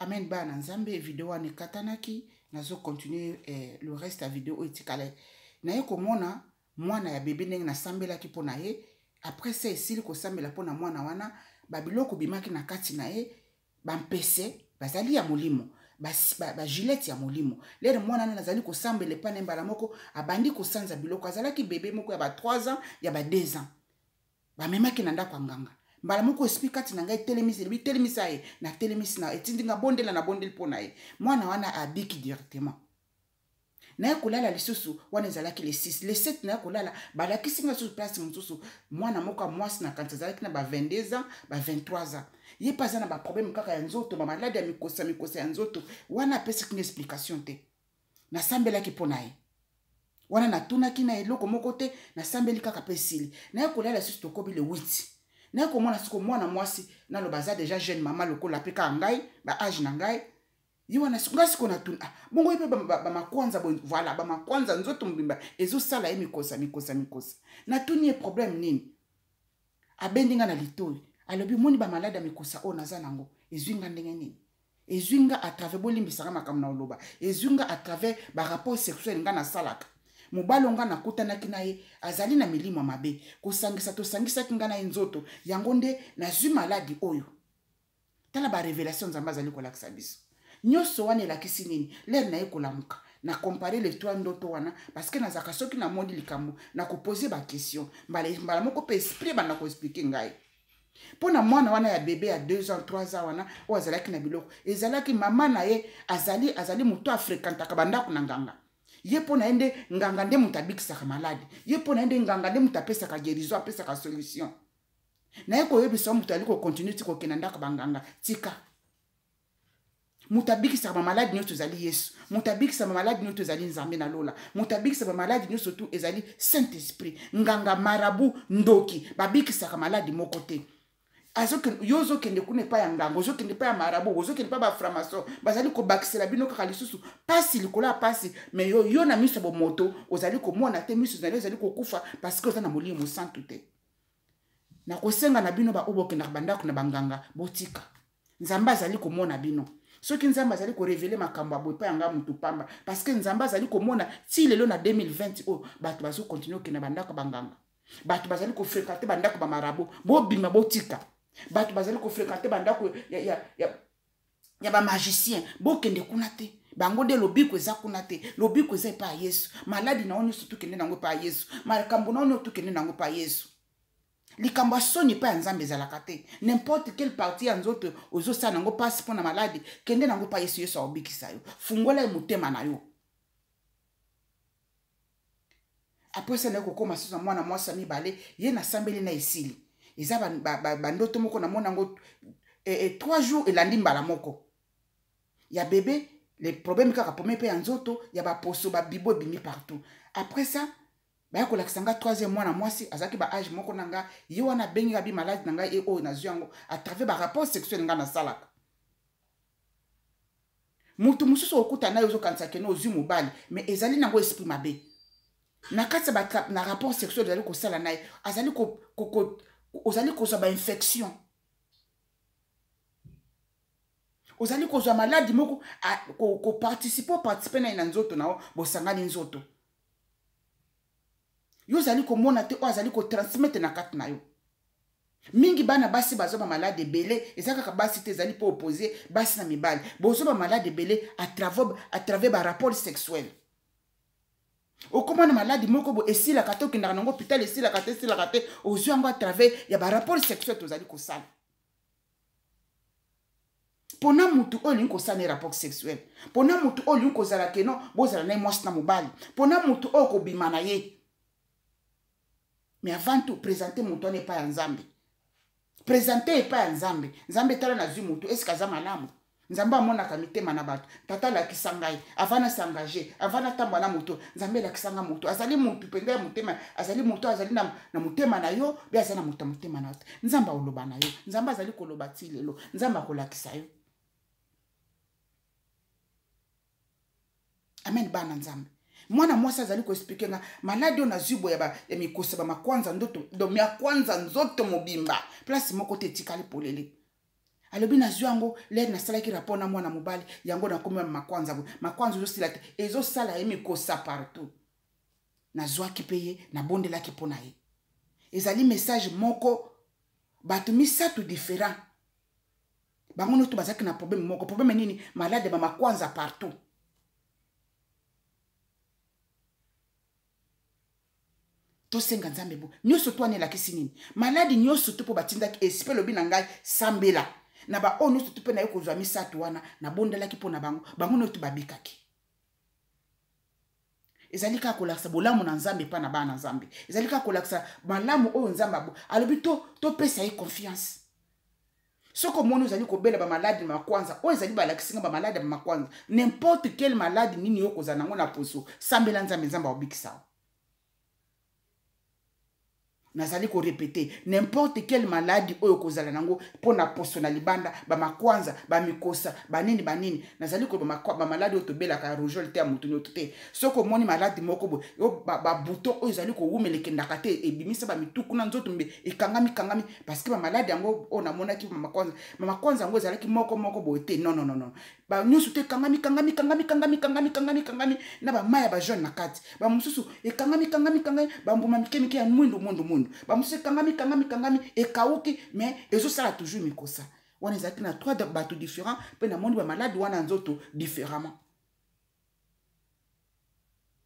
Amen bana nzambe vidéo ane katanaki nazo continuer le reste ya vidéo etikale na ye komona mwana ya bébé ndenge na sambelaki pona ye après ça esili ko sambela pona mwana wana babiloko bimaki na kati na ye bampese bazali ya molimo ba gilet ya molimo lere mwana na nazali ko sambela pa nembala moko abandi ko sanza biloko azalaki bébé moko ya ba 3 ans ya ba 2 ans ba memaki na ndako nganga mbala moko explique kati na ngai telemisa ye na telemisi na etindinga bondela na bondel pona ye mwana wana abiki directement na ye kolala lisusu wana ezalaki le 6 le 7 na ye kolala balakisi nga susu place mosusu mwana moko mwasi na kanti ezalaki na ba 22 ans ba 23 ans ye pas na ba problème kaka ya nzoto ba malade ya mikosa ya nzoto wana apesi une explication te na sambelaki pona ye wana natunaki na eloko moko te na sambeli kaka pesili na ye kolala lisusu tokobi le 8 na ko mona siko mwana mwasi na lo baza déjà jeune maman lokola peka ngai ba âge na ngai yiwana siko na tuna bongo ipe ba makwanza voilà ba makwanza nzoto mbimba ezo sala ye mikosa na tuni problème nini abendinga na litoi alobi moni ba malade mikosa o naza nango ezwinga ndenge nini ezwinga à travers bolimbisaka makamna oloba ezwinga à travers ba rapport sexuel nga na salaka mubalonga na kutanaki na ye azali na milimo mabe kosangisa tosangisa kinga na nzoto yango nde na zwi maladi oyo tala ba révélation nzamba azali kolakisa biso nyoso wana elakisi nini lere na ye kolamuka na comparer les trois ndoto wana parce que nazaka soki na modi likambo na koposer ba question mbala moko pe esprit bana ko expliquer ngai pona mwana wana ya bébé ya 2 ans 3 ans wana o azalaki na biloko ezalaki mama na ye azali muto afréquentaka bandako na nganga ye pona ende nganga nde mutabikisaka malade ye pona ende nganga nde mutapesaka guérison apesaka solution na ye koyebisa mutu ali ko continue ti kokenda ndaka banganga tika mutabikisaka ba malade nyonso ezali yesu mutabikisa ba malade nyonso ezali nzambe na lola mutabikisa ba malade nyonso tu ezali saint esprit nganga marabu ndoki babikisaka malade moko te azoke yozo kende kune pa ya ngango zo kende pa ya marabu zo kende pa ba framason bazali ko bakisela bino kaka lisusu pasi likola pasi mais yo na miso bo moto ozali ko mona te miso ezali ko kufa parce que ozana molimo santu te na kosenga na bino ba oboke na bandako na banganga botika nzamba azali ko mona bino soki nzamba azali ko révéler makambo aboy pa yanga mutu pamba parce que nzamba azali ko mona ti lelo na 2020 o bato bazo continuer ke na bandako banganga bato bazali ko fréquenter bandako ba marabu bo bima botika bato bazali ko fréquenter bandako ya ba magicien bo kende kuna te bango de lobiko eza kuna te lobiko eza pa Yesu maladi na onyo surtout kende nango pa Yesu makambo na onyo tu kende nango pa Yesu likambo soni pa nzambe ezalaka te n'importe quelle partie ya nzoto ozosa nango pasi pona maladi kende nango pa Yesu Yesu aobikisa yo fungola motema na yo après ça na kokoma sisa mwana mwasa mibale ye na sambeli na esili eza bandoto moko na mona ngo 3 jours elandi mbala moko ya bébé les problèmes kaka pome pe nzoto ya ba poso ba bibo bimi partout après ça ba ko lakisanga 3e mwana mwasi azaki ba âge moko nanga ye wana bengi ga bi malade nanga e o na zyango à travers ba rapport sexuel nga na salaka mutu mususu okuta na yozo kanisa keno ozu mobali mais ezali nango esprit mabe na kati ba na rapport sexuel ezali ko sala naye azali ozali ko ba infection ozali ko zo maladi moko ko participer na nzoto nao bosangani nzoto yo ozali ko mona te o azali ko transmettre na kati na yo mingi bana basi bazo ba malade belé ezaka ka basi te ezali po opposer basi na mibali bozo ba malade belé à travers ba rapport sexuel okomana maladi moko bo esila kato kinda nango hôpital esila kate ozo yango à travers ya ba rapport sexuel tozali ko sala pona mutu oyo ko sala rapport sexuel pona mutu oyo ko zala keno bozala na mwasi na mobali pona mutu oyo ko bima na ye mais avant tout présenter mutu n'est pas nzambe présenter pas nzambe nzambe tala na zwi mutu est-ce kaza malamu nzambe amona ka mitema na bato tata la kisangai avana s'engager avana tamba na mutu nzambe la kisanga mutu azali mutu penda mutema azali mutu azali na mutema na yo bi azana mutu mutema na yo nzamba oloba na yo nzamba azali koloba ti lelo nzamba kolakisa yo amen bana nzambe mwana mwasa azali ko expliquer nga maladi na zubo ya mikosa ba makwanza ndoto do mia kwanza nzoto mobimba place moko te tikali polele alobi na yango l'air na sala ki rapport na mwana mobali yango na komi makwanza zo sila te ezo sala yemi kosa partout na zwaki peye na bondelaki pona ye ezali message moko bato misato différent bango no to bazaki na problème moko problème nini malade ba makwanza partout to senga nzambe bo nyoso to anela kisini malade nyoso to po batindaki esprit lobi na ngai sambela na ba ono to pe na yoko zwa misato wana na bondelaki pona bango no to babikaki ezalika kolaksa bolamu na nzambe pa na bana nzambe ezalika kolaksa malamu oyo nzambe abo alobi to pesa ye confiance soko mono ezali kobela ba malade makwanza oyo ezali balakisinga ba malade makwanza n'importe quel malade nini yoko za nango na poso sambela nzambe obikisa nazali ko répéter n'importe quel maladie oyo kozala nango pona poso na libanda ba makwanza ba mikosa banini nazali ko ba maladie oyo tobelaka rougeole te amutu nyoto te soko moni maladie moko bo ba bouton oyo ezali ko wumeleke ndakate ebimisa ba mituku na nzoto mbe ekangami parce que ba maladie yango o na monaki ba makwanza yango ezali ki moko bo te non ba nyusu te kangami na ba maya ba jaune na kati ba mususu ekangami ba mbuma mikemike ya mwindu ba mususu kangami ekauki mais ezo sala toujours mikosa wana ezaki na trois bato différents pe na moni ba malade wana nzoto différemment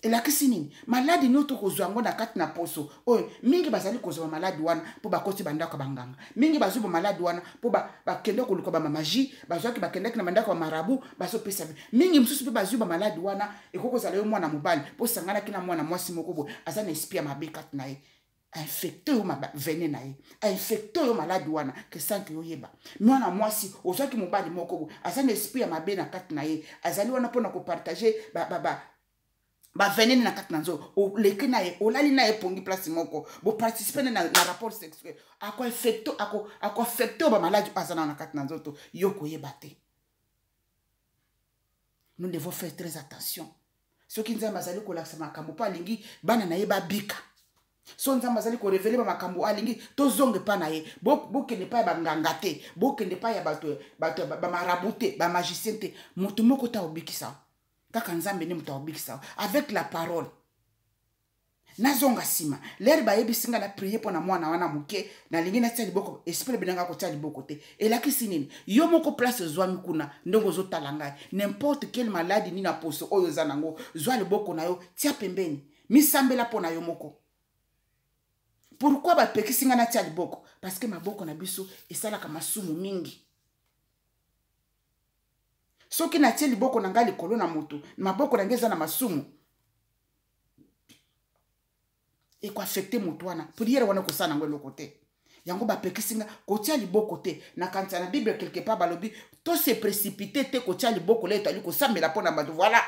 elakisi nini maladi nyoto kozwa yango na kati na poso oyo mingi bazali kozwa maladi wana po bakoti bandako banganga mingi bazwi ba maladi wana po bakende koluka ba magie bazwaki bakendaki na bandako marabu bazopesa mingi msusu pe bazwi ba maladi wana ekokozala yo mwana mobali po sangana kina mwana mwasi moko bo aza na esprit ya mabe kati na ye infecté yo vene na ye infecté yo maladi wana ke sanke yo yeba mwana mwasi ozwaki mobali moko bo aza na esprit ya mabe na kati na ye azali wana pona ko partager ba venene na kati na nzo o leki na ye olali na ye pongi place moko bo participer na rapport sexuel ako affecté ba maladi azana na kati na nzoto yoko yebate. Nous devons faire très attention. Ce qui nous a mazali ko laksa makambo pa lingi bana na ye ba bika so nzamba mazali ko révéler ba makambo alingi to zonge pa na ye boke ne pa ba nganga te boke ne pa ya bato ba marabute ba magicien te mutu moko ta obikisa kaka nzambe ne muta obikisa avec la parole nazonga sima l'air ba yebisinga na prier pona mwana wana muke na lingi na tsali boko esprit binanga ko tsali boko te elakisi nini yo moko place zwami kuna ndongo zo talanga n'importe quelle maladie ni na poso oyo zanango zwali boko na yo tia pembeni misambela pona yo moko. Pourquoi ba pekisinga na tsali boko parce que maboko na biso esala ka masumu mingi soki na tsali boko na ngali kolo na moto maboko na ngeza na masumu et ko affecter moto wana prière wana ko sana ngolo côté yango ba pekisinga ko tia liboko te na kanta na Bible quelque part balobi to se précipiter te ko tia liboko le to ali ko sambela pona bato voilà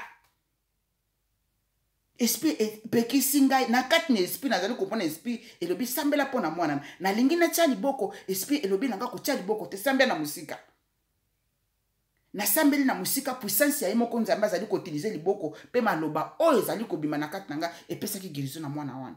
esprit pekisinga na kati na esprit nazali ko pona esprit elobi sambela pona mwana na lingi na tia liboko esprit elobi nanga ko tia liboko te sambela na musika na sambeli na musika puissance ya moko nzamba azali ko utiliser liboko pe maloba oyo ezali ko bima na kati nanga epesa ki guérison na mwana wana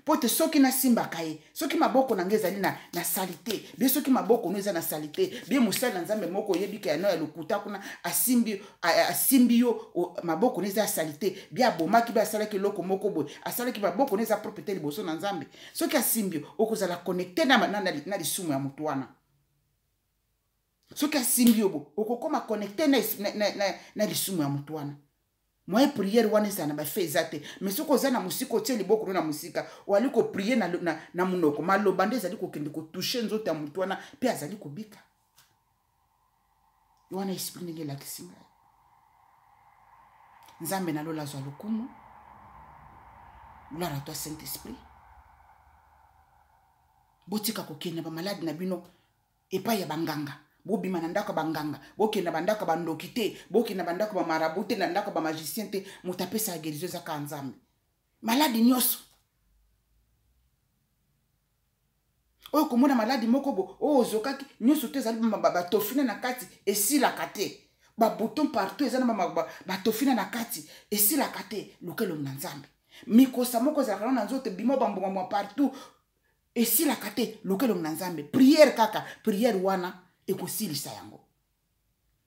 pote soki na simba kaye soki maboko na ngeza na salité bien soki maboko no eza na salité bien musala nzambe moko yebika ya no ya lokuta kuna asimbi yo maboko no eza ya salité bien bomaki ba sala ki loko moko boy asala ki maboko no eza propriété liboso na nzambe soki asimbi okozala connecté na lisumu ya mutu wana soki asimbi yo bo okokoma connecté na lisumu ya mutu wana. Moi prière wana sana ba fezate mais soko za na musika otie liboko na musika wali ko prier na munoko maloba nde zali ko kende ko toucher nzoto ya mutu wana pe azali ko bika wana esprit ndenge la kisinga nzambe na lola zwa lokumu gloire à toi Saint-Esprit botika ko kenya ba malade na bino epa ya banganga bobi manandaka banganga boki na bandaka bandoki te boki na bandaka ba marabute na ndaka ba magicien te mutapesa ya guérison za kanzambe maladi nyoso oyo komona maladi moko bo o zokaki nyoso te zali ba tofina na kati esila kate ba bouton partout ezana ba tofina na kati esila kate lokelo na nzambe mikosa moko za kana nzote bimo bambongo partout esila kate lokelo na nzambe prière kaka prière wana ekosilisa yango.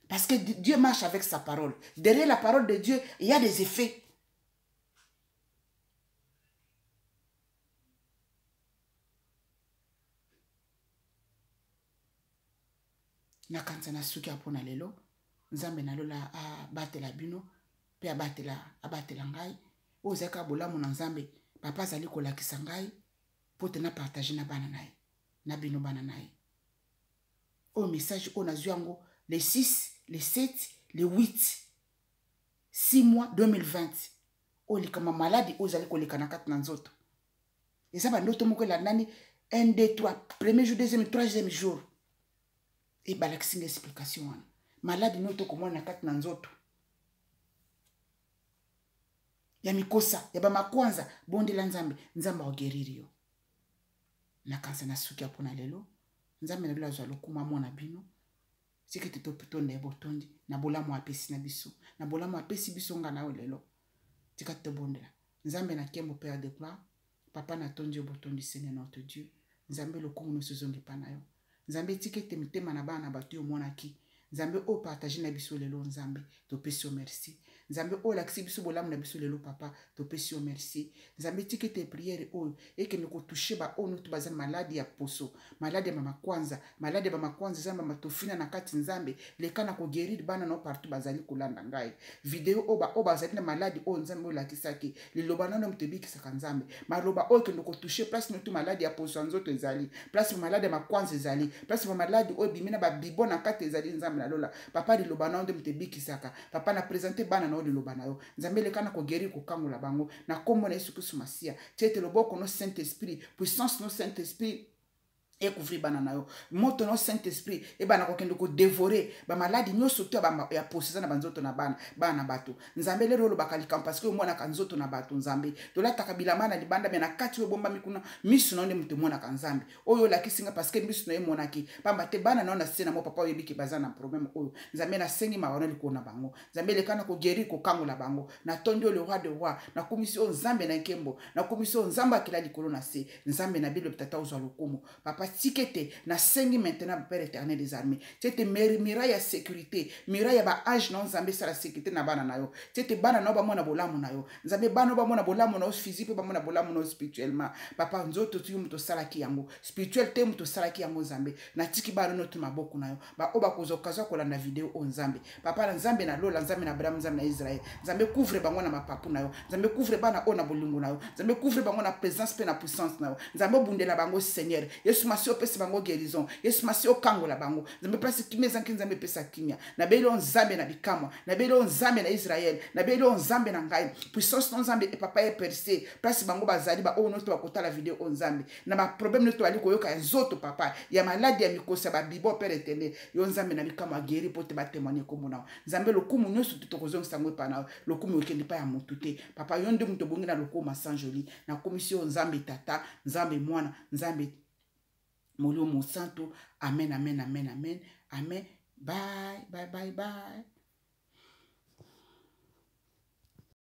Parce que Dieu marche avec sa parole. Derrière la parole de Dieu, il y a des effets. Nakanza na suki apona lelo, nzambe na lola abatela bino, pe abatela ngai. Ozaka bolamu na nzambe, papa zali kolakisa ngai, pote na partager na bana naye, na bino bana naye. Au message on a vu yango les 6, les 7, les 8, 6 mois 2020. O likama maladi ozali koleka na kati na nzoto. Eza ba ndoto moko la nani 1 2 3 premier jour deuxième troisième jour. Et balakisi une explication. Maladi noto komona na kati na nzoto. Ya mikosa, ya ba makwanza, bondela nzambe, nzambe ogeriri yo. Na kansa na suki apona lelo, nzambe na bila zwa lokuma mona bino. Sike tito pitonde botondi, na bolamu apesi na biso, na bolamu apesi biso nga na lelo. Tika tito bondela. Nzambe na kembo Père de gloire, papa na tondi botondi Seigneur notre Dieu. Nzambe lokumu no sozongi pa na yo. Nzambe tike te mitema na bana batu yo mona ki. Nzambe o partage na biso lelo nzambe, to pesi yo merci. Nzambe o lakisi biso bolamu na biso lelo papa, to pesi yo merci. Nzambe tike te prière o eke niko toucher ba o nutu bazana maladi ya poso, maladi ya mama kwanza, maladi ya mama kwanza zamba matofina na kati nzambe, lekana ko guérir bana no partout bazali kolanda ngai. Video o bazali na maladi o nzambe o lakisaki, liloba nano mtebiki saka nzambe. Maloba o eke niko toucher place nutu maladi ya poso nzoto ezali, place maladi ya makwanza ezali, place maladi o bimina ba bibo na kati ezali nzambe na lola. Papa liloba nano mtebiki saka, papa na présenter bana no liloba na yo. Nzambe lekana ko guérir ko kangola bango na kombo na Yesu Kristo Masia. Tiete loboko no Saint-Esprit, puissance no Saint-Esprit et couvrir banana yo moto no Saint-Esprit e bana ko kendo ko dévorer ba maladi nyoso to ba ya poseza na banzoto na bana bato nzambe lero lo bakalika parce que mwana kanzoto na bato nzambe to la takabila mana libanda mena kati bomba mikuna misu no nde mwana kanzambe oyo la kisinga parce que misu no e monaki pamba te bana na sena mo papa yebiki bazana problème oyo nzambe na sengi mawana liko na bango nzambe lekana ko guérir ko kangola bango na tondo le roi de roi na commission nzambe na nkembo na commission nzamba kila likolo na se nzambe na bilo tata uzwa lokumu papa tikete na sengi maintenant Père éternel des armées tete mira ya sécurité mira ya ba age non nzambe sala sécurité na bana na yo tete bana no ba mona bolamu na yo nzambe bana ba mona bolamu na physique ba mona bolamu na spirituellement papa nzoto tu muto sala ki yango spirituel te muto sala ki yango nzambe na tiki bana no tu maboko na yo ba oba kozokaza kola na vidéo o nzambe papa na nzambe na lola nzambe na Abraham nzambe na Israël nzambe couvre bango na mapapu na yo nzambe couvre bana o na bolingo na yo nzambe couvre bango na présence pe na puissance na yo nzambe bundela bango Seigneur Yesu masio pesa bango guérison Yesu masio kango la bango nzambe place kimia zanki nzambe pesa kimia na belo nzambe na bikamwa na belo nzambe na Israël na belo nzambe na ngai puissance no nzambe e papa e percé place bango bazali ba o noto bakota la vidéo o nzambe na ba problème noto ali koyoka nzoto papa ya maladi ya mikosa ba bibo Père éternel yo nzambe na bikamwa guéri pote ba témoigner comme na nzambe lokumu nyoso tutokozong sango pa na lokumu okeli pa ya mutute papa yo nde muto bongi na lokuma sans joli na commission nzambe tata nzambe mwana nzambe Molimo Santo. Amen, amen, amen, amen. Amen. Bye, bye, bye, bye.